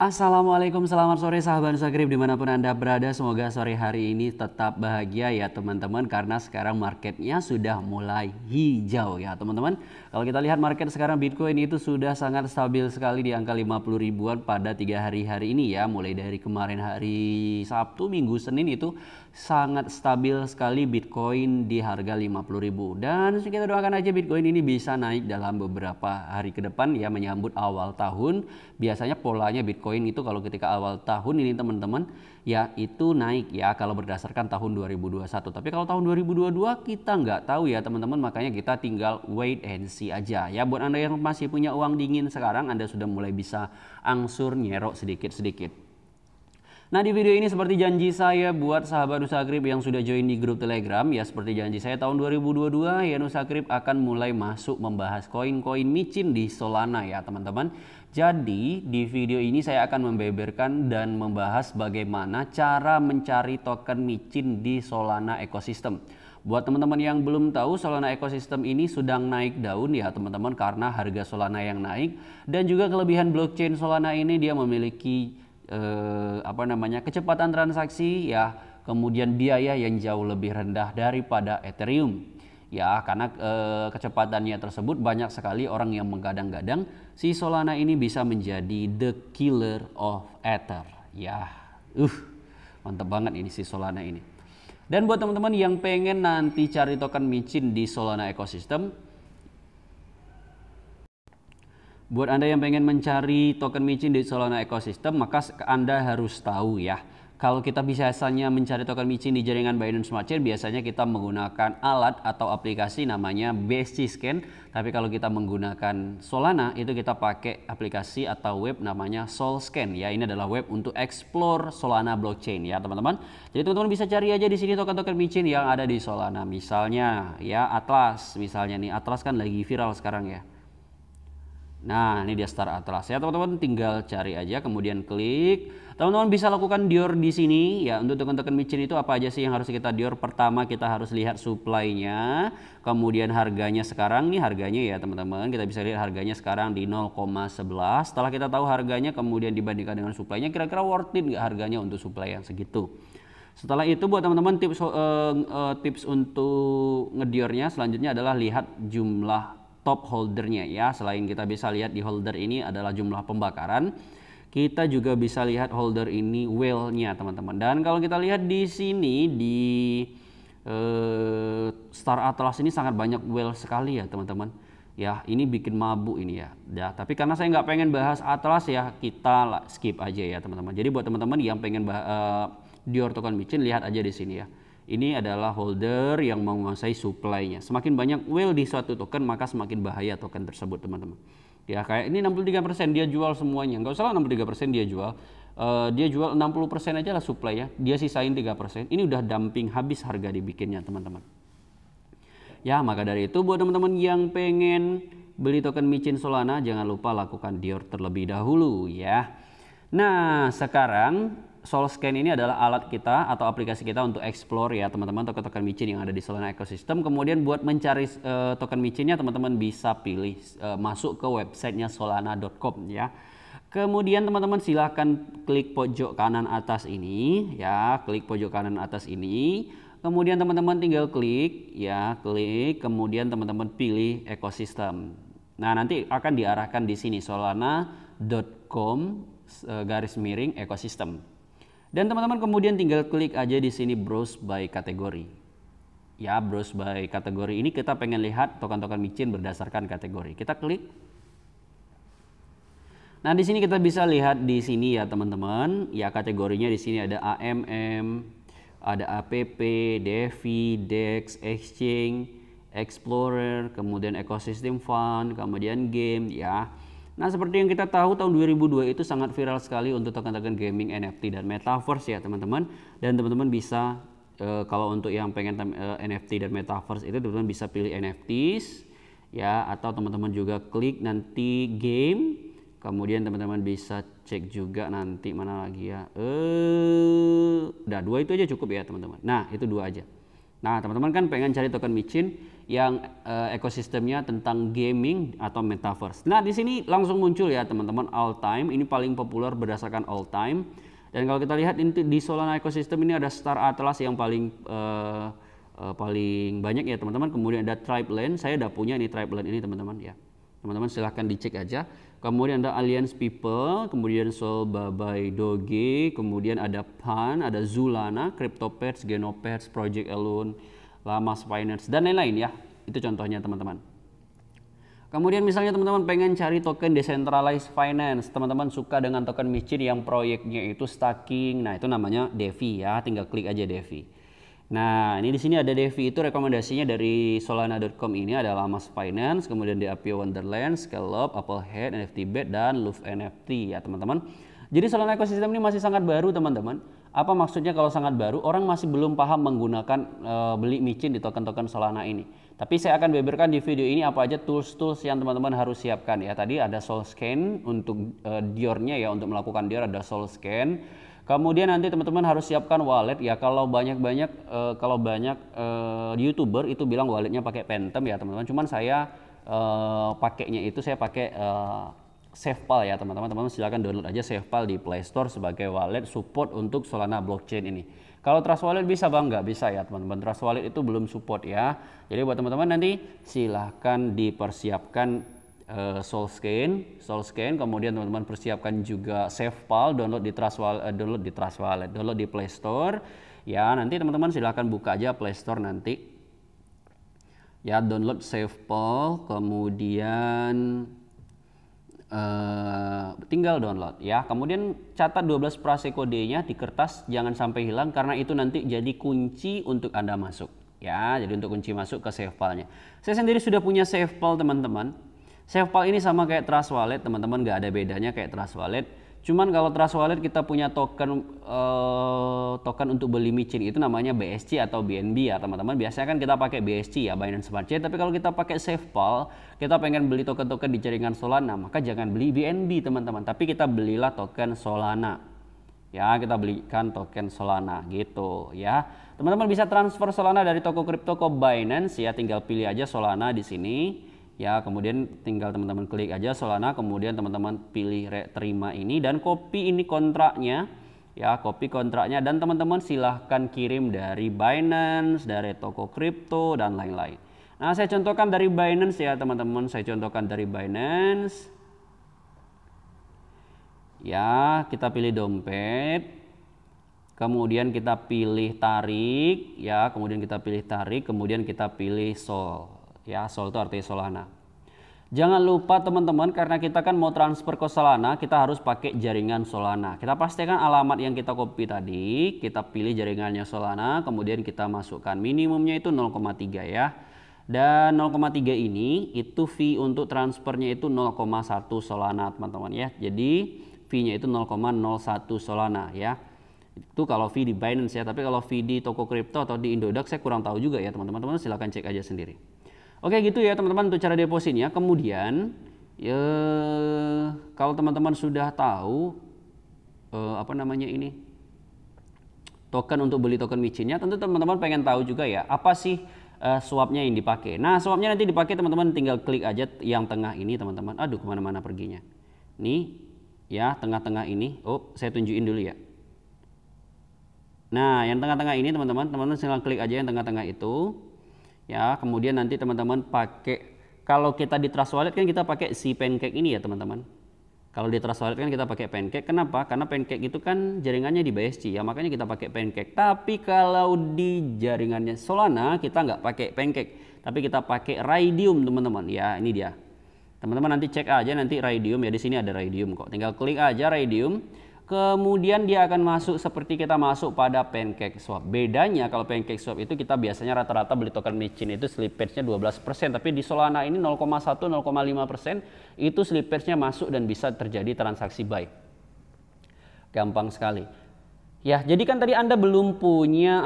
Assalamualaikum, selamat sore sahabat Nusagrip dimanapun Anda berada. Semoga sore hari ini tetap bahagia ya teman-teman, karena sekarang marketnya sudah mulai hijau ya teman-teman. Kalau kita lihat market sekarang Bitcoin itu sudah sangat stabil sekali di angka 50 ribuan pada 3 hari ini ya. Mulai dari kemarin hari Sabtu, Minggu, Senin itu sangat stabil sekali Bitcoin di harga 50.000. Dan kita doakan aja Bitcoin ini bisa naik dalam beberapa hari ke depan ya, menyambut awal tahun. Biasanya polanya Bitcoin itu kalau ketika awal tahun ini teman-teman ya itu naik ya kalau berdasarkan tahun 2021. Tapi kalau tahun 2022 kita nggak tahu ya teman-teman, makanya kita tinggal wait and see aja ya. Buat Anda yang masih punya uang dingin sekarang, Anda sudah mulai bisa angsur nyerok sedikit-sedikit. Nah, di video ini seperti janji saya buat sahabat Nusagrip yang sudah join di grup Telegram ya, seperti janji saya tahun 2022 ya Nusagrip akan mulai masuk membahas koin-koin micin di Solana ya teman-teman. Jadi di video ini saya akan membeberkan dan membahas bagaimana cara mencari token micin di Solana Ecosystem. Buat teman-teman yang belum tahu, Solana Ecosystem ini sedang naik daun ya teman-teman, karena harga Solana yang naik dan juga kelebihan blockchain Solana ini dia memiliki kecepatan transaksi ya, kemudian biaya yang jauh lebih rendah daripada Ethereum ya, karena kecepatannya tersebut banyak sekali orang yang menggadang-gadang si Solana ini bisa menjadi the killer of Ether ya. Mantap banget ini si Solana ini. Dan buat teman-teman yang pengen nanti cari token micin di Solana Ecosystem, buat Anda yang pengen mencari token micin di Solana Ecosystem, maka Anda harus tahu ya, kalau kita biasanya mencari token micin di jaringan Binance Smart Chain, biasanya kita menggunakan alat atau aplikasi namanya BSC Scan. Tapi kalau kita menggunakan Solana, itu kita pakai aplikasi atau web namanya SolScan ya. Ini adalah web untuk explore Solana blockchain ya teman-teman. Jadi teman-teman bisa cari aja di sini token-token micin yang ada di Solana. Misalnya ya Atlas, misalnya nih Atlas kan lagi viral sekarang ya. Nah, ini dia Star Atlas ya teman-teman, tinggal cari aja kemudian klik. Teman-teman bisa lakukan dior di sini ya. Untuk token-token micin itu apa aja sih yang harus kita dior? Pertama kita harus lihat supply-nya, kemudian harganya sekarang nih harganya ya teman-teman. Kita bisa lihat harganya sekarang di 0,11. Setelah kita tahu harganya kemudian dibandingkan dengan supply-nya, kira-kira worth it nggak harganya untuk supply yang segitu. Setelah itu buat teman-teman tips untuk ngediornya selanjutnya adalah lihat jumlah top holdernya ya. Selain kita bisa lihat di holder ini adalah jumlah pembakaran, kita juga bisa lihat holder ini whale-nya teman-teman. Dan kalau kita lihat di sini di Star Atlas ini sangat banyak whale sekali ya teman-teman. Ya, ini bikin mabuk ini ya. Tapi karena saya nggak pengen bahas Atlas ya, kita skip aja ya teman-teman. Jadi buat teman-teman yang pengen dior token micin, lihat aja di sini ya. Ini adalah holder yang menguasai supply-nya. Semakin banyak whale di suatu token, maka semakin bahaya token tersebut, teman-teman. Ya, kayak ini 63% dia jual semuanya. Nggak usah 63% dia jual. Dia jual 60% aja lah supply-nya. Dia sisain 3%. Ini udah dumping habis harga dibikinnya, teman-teman. Ya, maka dari itu buat teman-teman yang pengen beli token micin Solana, jangan lupa lakukan dior terlebih dahulu ya. Nah, sekarang SolScan ini adalah alat kita atau aplikasi kita untuk explore ya teman-teman token-token micin yang ada di Solana Ecosystem. Kemudian buat mencari token micinnya teman-teman bisa pilih masuk ke websitenya solana.com ya. Kemudian teman-teman silahkan klik pojok kanan atas ini ya, klik pojok kanan atas ini. Kemudian teman-teman tinggal klik ya, klik kemudian teman-teman pilih ekosistem. Nah, nanti akan diarahkan di sini solana.com/ekosistem. Dan teman-teman kemudian tinggal klik aja di sini browse by kategori. Ya, browse by kategori ini kita pengen lihat token-token micin berdasarkan kategori. Kita klik. Nah, di sini kita bisa lihat di sini ya teman-teman. Ya, kategorinya di sini ada AMM, ada APP, DeFi, DEX, Exchange, Explorer, kemudian Ecosystem Fund, kemudian game ya. Nah, seperti yang kita tahu tahun 2002 itu sangat viral sekali untuk token-token gaming, NFT dan metaverse ya teman-teman. Dan teman-teman bisa kalau untuk yang pengen NFT dan metaverse itu teman-teman bisa pilih NFTs ya, atau teman-teman juga klik nanti game. Kemudian teman-teman bisa cek juga nanti mana lagi ya. Udah 2 itu aja cukup ya teman-teman. Nah, itu 2 aja. Nah, teman-teman kan pengen cari token micin yang ekosistemnya tentang gaming atau metaverse. Nah, di sini langsung muncul ya teman-teman, all time. Ini paling populer berdasarkan all time. Dan kalau kita lihat di Solana ekosistem ini ada Star Atlas yang paling paling banyak ya teman-teman. Kemudian ada Tribeland, saya udah punya ini Tribeland ini teman-teman ya. Teman-teman silahkan dicek aja. Kemudian ada Alliance People, kemudian Sol Babai Doge, kemudian ada Pan, ada Zulana, CryptoPets, Genopets, Project Elun, Lamas Finance, dan lain-lain ya. Itu contohnya teman-teman. Kemudian misalnya teman-teman pengen cari token decentralized finance, teman-teman suka dengan token micin yang proyeknya itu staking, nah itu namanya DeFi ya, tinggal klik aja DeFi. Nah, ini di sini ada DeFi, itu rekomendasinya dari Solana.com, ini ada Lamas Finance, kemudian Apio Wonderland, Scallop, Applehead, NFTbet, dan Love NFT ya teman-teman. Jadi Solana ekosistem ini masih sangat baru teman-teman. Apa maksudnya kalau sangat baru? Orang masih belum paham menggunakan beli micin di token-token Solana ini. Tapi saya akan beberkan di video ini apa aja tools-tools yang teman-teman harus siapkan ya. Tadi ada Solscan untuk Dior-nya ya, untuk melakukan Dior ada Solscan. Kemudian nanti teman-teman harus siapkan wallet ya. Kalau banyak YouTuber itu bilang walletnya pakai Phantom ya teman-teman. Cuman saya pakainya itu saya pakai SafePal ya teman-teman. Teman-teman silakan download aja SafePal di Play Store sebagai wallet support untuk Solana blockchain ini. Kalau Trust Wallet bisa bang? Nggak bisa ya teman-teman. Trust Wallet itu belum support ya. Jadi buat teman-teman nanti silahkan dipersiapkan Solscan, kemudian teman-teman persiapkan juga SafePal, download di Trust Wallet, download di Play Store. Ya, nanti teman-teman silahkan buka aja Play Store nanti. Ya, download SafePal, kemudian tinggal download ya. Kemudian catat 12 prase kodenya di kertas, jangan sampai hilang karena itu nanti jadi kunci untuk Anda masuk. Ya, jadi untuk kunci masuk ke SafePal-nya. Saya sendiri sudah punya SafePal teman-teman. SafePal ini sama kayak Trust Wallet teman-teman, nggak ada bedanya kayak Trust Wallet. Cuman kalau Trust Wallet kita punya token untuk beli micin itu namanya BSC atau BNB ya teman-teman. Biasanya kan kita pakai BSC ya, Binance Smart Chain. Tapi kalau kita pakai SafePal, kita pengen beli token-token di jaringan Solana, maka jangan beli BNB teman-teman. Tapi kita belilah token Solana. Ya, kita belikan token Solana gitu ya. Teman-teman bisa transfer Solana dari toko kripto ke Binance ya, tinggal pilih aja Solana di sini. Ya, kemudian tinggal teman-teman klik aja Solana, kemudian teman-teman pilih terima ini dan copy ini kontraknya. Ya, copy kontraknya dan teman-teman silahkan kirim dari Binance, dari toko kripto dan lain-lain. Nah, saya contohkan dari Binance ya teman-teman, saya contohkan dari Binance. Ya, kita pilih dompet. Kemudian kita pilih tarik, ya, kemudian kita pilih tarik, kemudian kita pilih Sol. Ya, Sol itu artinya Solana. Jangan lupa teman-teman, karena kita kan mau transfer ke Solana, kita harus pakai jaringan Solana. Kita pastikan alamat yang kita copy tadi, kita pilih jaringannya Solana, kemudian kita masukkan minimumnya itu 0,3 ya. Dan 0,3 ini itu fee untuk transfernya itu 0,1 Solana teman-teman ya. Jadi fee-nya itu 0,01 Solana ya. Itu kalau fee di Binance ya, tapi kalau fee di toko kripto atau di Indodax saya kurang tahu juga ya teman-teman. Teman-teman silahkan cek aja sendiri. Oke gitu ya teman-teman untuk cara depositnya. Kemudian ya, kalau teman-teman sudah tahu apa namanya ini token untuk beli token micinnya, tentu teman-teman pengen tahu juga ya apa sih swapnya yang dipakai. Nah, swapnya nanti dipakai teman-teman tinggal klik aja yang tengah ini teman-teman. Aduh, kemana-mana perginya. Nih ya, tengah-tengah ini. Oh, saya tunjukin dulu ya. Nah, yang tengah-tengah ini teman-teman silahkan klik aja yang tengah-tengah itu. Ya, kemudian nanti teman-teman pakai, kalau kita di Trust Wallet kan kita pakai si Pancake ini ya teman-teman. Kalau di Trust Wallet kan kita pakai Pancake. Kenapa? Karena Pancake itu kan jaringannya di BSC ya, makanya kita pakai Pancake. Tapi kalau di jaringannya Solana kita nggak pakai Pancake, tapi kita pakai Raydium teman-teman. Ya, ini dia. Teman-teman nanti cek aja nanti Raydium ya, di sini ada Raydium kok. Tinggal klik aja Raydium. Kemudian dia akan masuk seperti kita masuk pada Pancake Swap. Bedanya kalau Pancake Swap itu kita biasanya rata-rata beli token micin itu slippage-nya 12%. Tapi di Solana ini 0,1-0,5% itu slippage-nya masuk dan bisa terjadi transaksi buy. Gampang sekali. Ya, jadi kan tadi Anda belum punya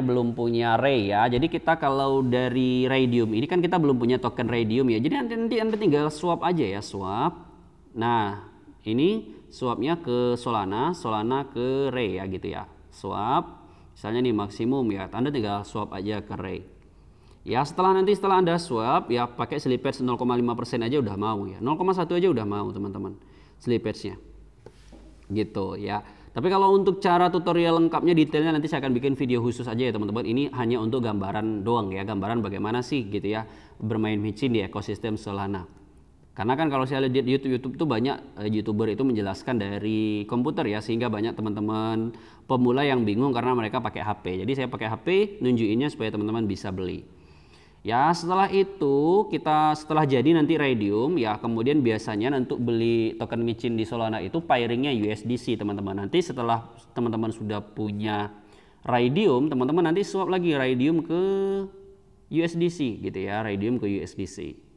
belum punya Ray ya. Jadi kita kalau dari Raydium ini kan kita belum punya token Raydium ya. Jadi nanti Anda tinggal swap aja ya, swap. Nah, ini swapnya ke Solana, Solana ke Ray ya gitu ya. Swap, misalnya nih maksimum ya, Anda tinggal swap aja ke Ray. Ya setelah Anda swap ya pakai slippage 0,5% aja udah mau ya. 0,1 aja udah mau teman-teman slippage-nya. Gitu ya. Tapi kalau untuk cara tutorial lengkapnya detailnya nanti saya akan bikin video khusus aja ya teman-teman. Ini hanya untuk gambaran doang ya, gambaran bagaimana sih gitu ya bermain micin di ekosistem Solana. Karena kan kalau saya lihat di YouTube tuh banyak YouTuber itu menjelaskan dari komputer ya, sehingga banyak teman-teman pemula yang bingung karena mereka pakai HP. Jadi saya pakai HP nunjukinnya supaya teman-teman bisa beli. Ya setelah itu setelah jadi nanti Raydium ya, kemudian biasanya untuk beli token micin di Solana itu pairingnya USDC teman-teman. Nanti setelah teman-teman sudah punya Raydium, teman-teman nanti swap lagi Raydium ke USDC gitu ya, Raydium ke USDC.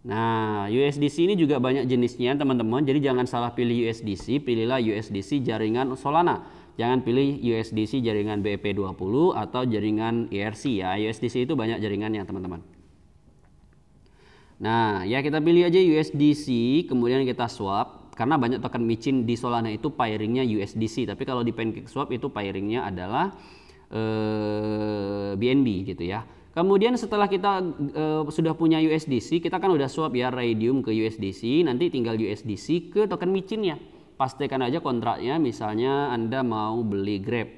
Nah, USDC ini juga banyak jenisnya teman-teman. Jadi jangan salah pilih USDC, pilihlah USDC jaringan Solana. Jangan pilih USDC jaringan BEP20 atau jaringan ERC ya. USDC itu banyak jaringannya teman-teman. Nah, ya kita pilih aja USDC, kemudian kita swap. Karena banyak token micin di Solana itu pairingnya USDC. Tapi kalau di PancakeSwap itu pairingnya adalah BNB gitu ya. Kemudian setelah kita sudah punya USDC, kita kan udah swap ya Raydium ke USDC, nanti tinggal USDC ke token micinnya. Pastikan aja kontraknya, misalnya Anda mau beli Grab.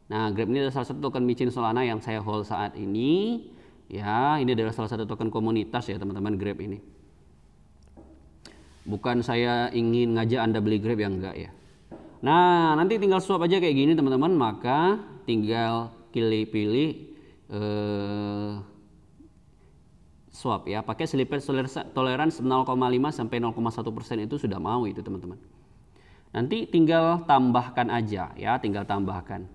Nah, Grab ini adalah salah satu token micin Solana yang saya hold saat ini. Ya, ini adalah salah satu token komunitas ya teman-teman, Grab ini. Bukan saya ingin ngajak Anda beli Grab ya, enggak ya. Nah, nanti tinggal swap aja kayak gini teman-teman, maka tinggal pilih swap ya, pakai slippage tolerance 0,5 sampai 0,1% itu sudah mau itu teman-teman. Nanti tinggal tambahkan aja ya, tinggal tambahkan.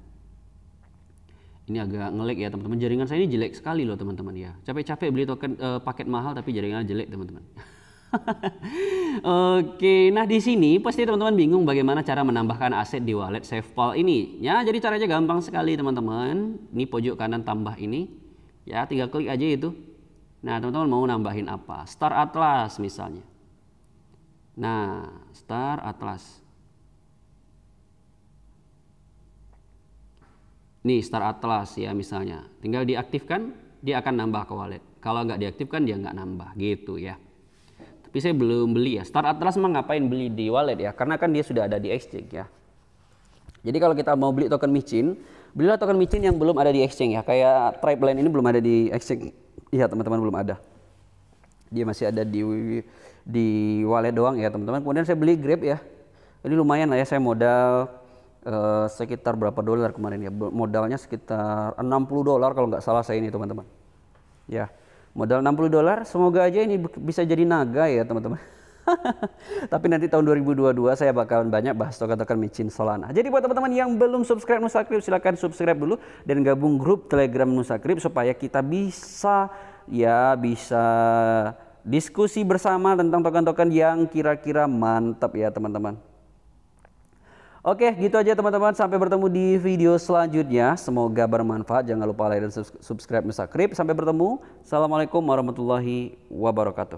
Ini agak ngelag ya teman-teman, jaringan saya ini jelek sekali loh teman-teman ya. Capek-capek beli token paket mahal tapi jaringannya jelek teman-teman. Oke, nah di sini pasti teman-teman bingung bagaimana cara menambahkan aset di wallet SafePal ini. Ya, jadi caranya gampang sekali teman-teman. Ini pojok kanan tambah ini. Ya, tinggal klik aja itu. Nah, teman-teman mau nambahin apa? Star Atlas misalnya. Nah, Star Atlas. Nih, Star Atlas ya misalnya. Tinggal diaktifkan, dia akan nambah ke wallet. Kalau nggak diaktifkan, dia nggak nambah gitu ya. Tapi saya belum beli ya. Star Atlas mah ngapain beli di wallet ya? Karena kan dia sudah ada di exchange ya. Jadi kalau kita mau beli token micin, belilah token micin yang belum ada di exchange ya. Kayak Tribeland ini belum ada di exchange. Iya teman-teman, belum ada. Dia masih ada di wallet doang ya teman-teman. Kemudian saya beli Grab ya. Ini lumayan lah ya, saya modal sekitar berapa dolar kemarin ya. Modalnya sekitar $60 kalau nggak salah saya ini teman-teman. Ya. Modal $60, semoga aja ini bisa jadi naga ya teman-teman. Tapi nanti tahun 2022 saya bakalan banyak bahas token-token micin Solana. Jadi buat teman-teman yang belum subscribe Nusakrip, silahkan subscribe dulu dan gabung grup Telegram Nusakrip supaya kita bisa diskusi bersama tentang token-token yang kira-kira mantap ya teman-teman. Oke, gitu aja teman-teman. Sampai bertemu di video selanjutnya. Semoga bermanfaat. Jangan lupa like dan subscribe Nusakrip. Sampai bertemu. Assalamualaikum warahmatullahi wabarakatuh.